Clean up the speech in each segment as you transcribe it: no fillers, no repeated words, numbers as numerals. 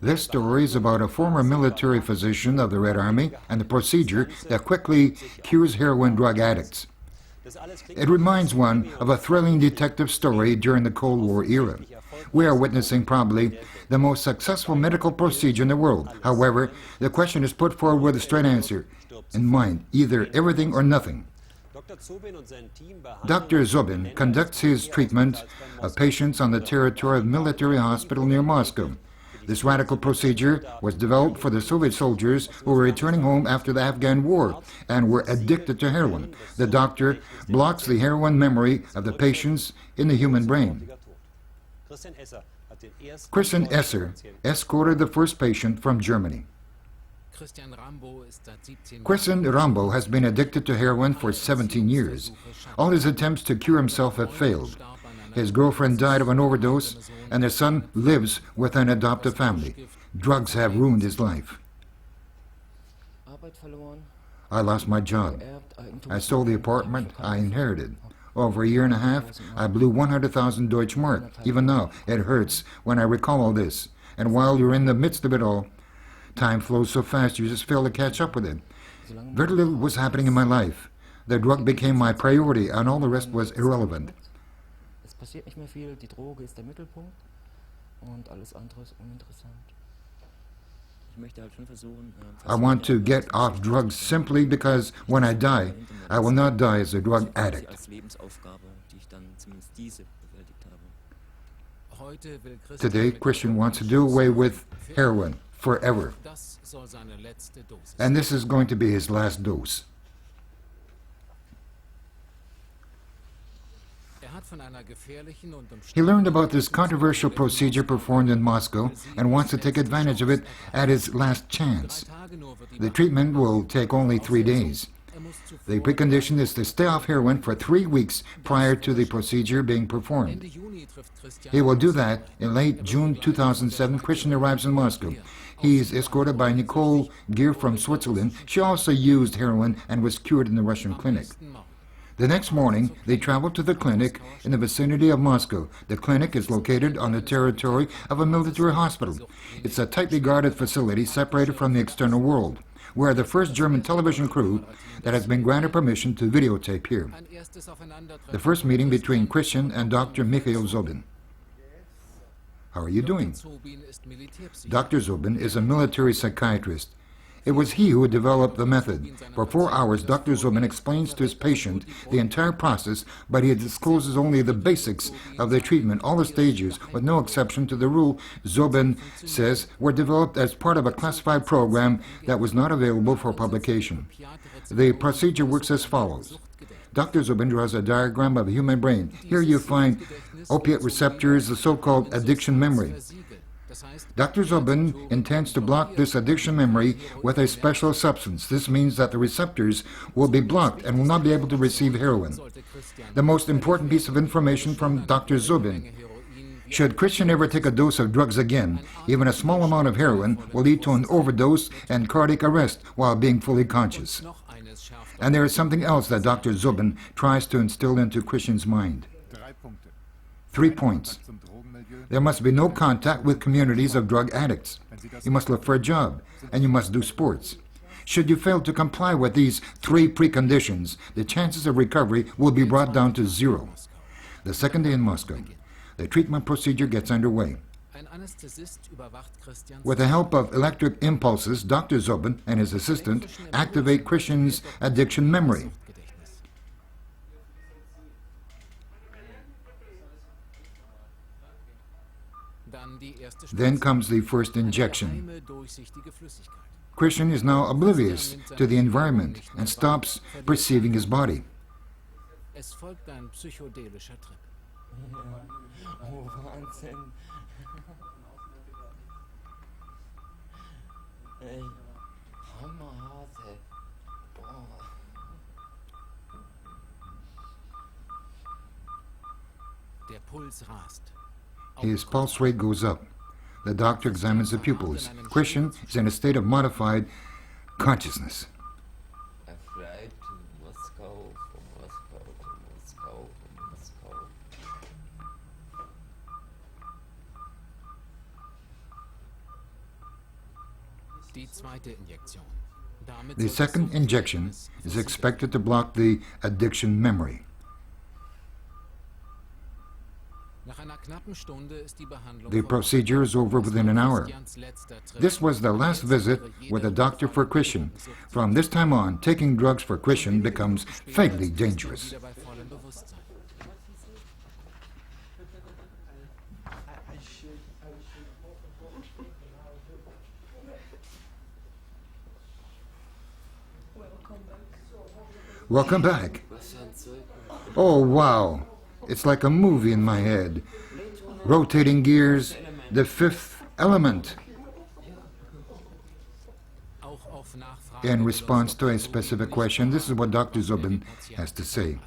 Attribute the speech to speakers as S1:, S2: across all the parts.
S1: This story is about a former military physician of the Red Army and the procedure that quickly cures heroin drug addicts. It reminds one of a thrilling detective story during the Cold War era. We are witnessing probably the most successful medical procedure in the world. However, the question is put forward with a straight answer in mind, either everything or nothing. Dr. Zobin conducts his treatment of patients on the territory of a military hospital near Moscow. This radical procedure was developed for the Soviet soldiers who were returning home after the Afghan War and were addicted to heroin. The doctor blocks the heroin memory of the patients in the human brain. Christian Esser escorted the first patient from Germany. Christian Rambo has been addicted to heroin for 17 years. All his attempts to cure himself have failed. His girlfriend died of an overdose, and their son lives with an adoptive family. Drugs have ruined his life. I lost my job. I sold the apartment I inherited. Over a year and a half, I blew 100,000 Deutschmark. Even now, it hurts when I recall all this. And while you're in the midst of it all, time flows so fast you just fail to catch up with it. Very little was happening in my life. The drug became my priority, and all the rest was irrelevant. I want to get off drugs simply because when I die, I will not die as a drug addict. Today, Christian wants to do away with heroin forever. And this is going to be his last dose. He learned about this controversial procedure performed in Moscow and wants to take advantage of it at his last chance. The treatment will take only 3 days. The precondition is to stay off heroin for 3 weeks prior to the procedure being performed. He will do that in late June 2007. Christian arrives in Moscow. He is escorted by Nicole Gear from Switzerland. She also used heroin and was cured in the Russian clinic. The next morning, they travel to the clinic in the vicinity of Moscow. The clinic is located on the territory of a military hospital. It's a tightly guarded facility separated from the external world. We are the first German television crew that has been granted permission to videotape here. The first meeting between Christian and Dr. Mikhail Zobin. How are you doing? Dr. Zobin is a military psychiatrist. It was he who developed the method. For 4 hours, Dr. Zobin explains to his patient the entire process, but he discloses only the basics of the treatment. All the stages, with no exception to the rule, Zobin says, were developed as part of a classified program that was not available for publication. The procedure works as follows. Dr. Zobin draws a diagram of the human brain. Here you find opiate receptors, the so-called addiction memory. Dr. Zobin intends to block this addiction memory with a special substance. This means that the receptors will be blocked and will not be able to receive heroin. The most important piece of information from Dr. Zobin. Should Christian ever take a dose of drugs again, even a small amount of heroin will lead to an overdose and cardiac arrest while being fully conscious. And there is something else that Dr. Zobin tries to instill into Christian's mind. 3 points. There must be no contact with communities of drug addicts. You must look for a job, and you must do sports. Should you fail to comply with these 3 preconditions, the chances of recovery will be brought down to 0. The second day in Moscow, the treatment procedure gets underway. With the help of electric impulses, Dr. Zobin and his assistant activate Christian's addiction memory. Then comes the first injection. Christian is now oblivious to the environment and stops perceiving his body. His pulse rate goes up. The doctor examines the pupils. Christian is in a state of modified consciousness. The second injection is expected to block the addiction memory. The procedure is over within an hour. This was the last visit with a doctor for Christian. From this time on, taking drugs for Christian becomes fatally dangerous. Welcome back. Oh, wow. It's like a movie in my head. Rotating gears, the fifth element. In response to a specific question, this is what Dr. Zubin has to say.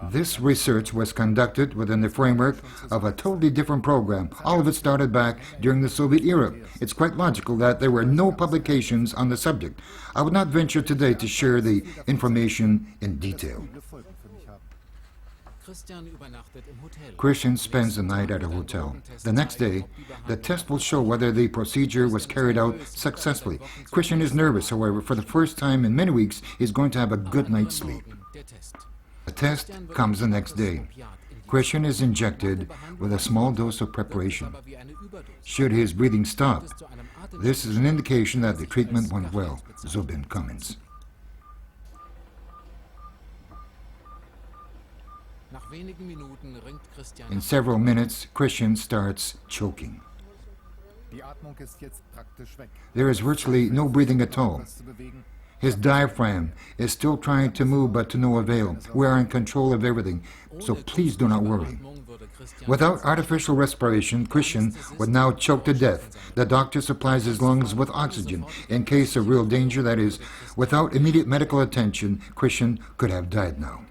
S1: This research was conducted within the framework of a totally different program. All of it started back during the Soviet era. It's quite logical that there were no publications on the subject. I would not venture today to share the information in detail. Christian spends the night at a hotel. The next day, the test will show whether the procedure was carried out successfully. Christian is nervous, however. For the first time in many weeks, he's going to have a good night's sleep. The test comes the next day. Christian is injected with a small dose of preparation. Should his breathing stop, this is an indication that the treatment went well, Zubin comments. In several minutes, Christian starts choking. There is virtually no breathing at all. His diaphragm is still trying to move, but to no avail. We are in control of everything, so please do not worry. Without artificial respiration, Christian would now choke to death. The doctor supplies his lungs with oxygen. In case of real danger, that is, without immediate medical attention, Christian could have died now.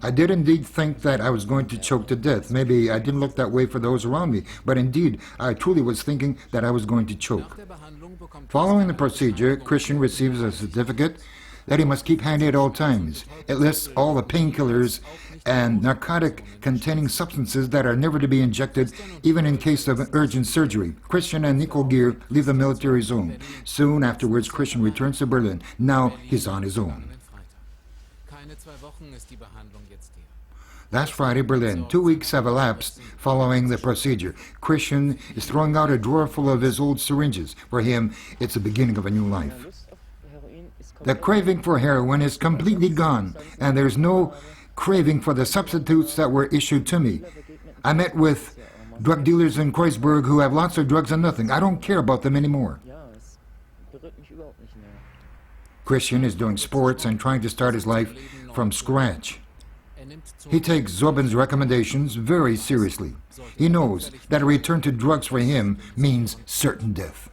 S1: I did indeed think that I was going to choke to death. Maybe I didn't look that way for those around me, but indeed, I truly was thinking that I was going to choke. Following the procedure, Christian receives a certificate that he must keep handy at all times. It lists all the painkillers and narcotic-containing substances that are never to be injected, even in case of an urgent surgery. Christian and Nicole Gear leave the military zone. Soon afterwards, Christian returns to Berlin. Now he's on his own. Last Friday, Berlin. 2 weeks have elapsed following the procedure. Christian is throwing out a drawer full of his old syringes. For him, it's the beginning of a new life. The craving for heroin is completely gone, and there's no craving for the substitutes that were issued to me. I met with drug dealers in Kreuzberg who have lots of drugs and nothing. I don't care about them anymore. Christian is doing sports and trying to start his life from scratch. He takes Zubin's recommendations very seriously. He knows that a return to drugs for him means certain death.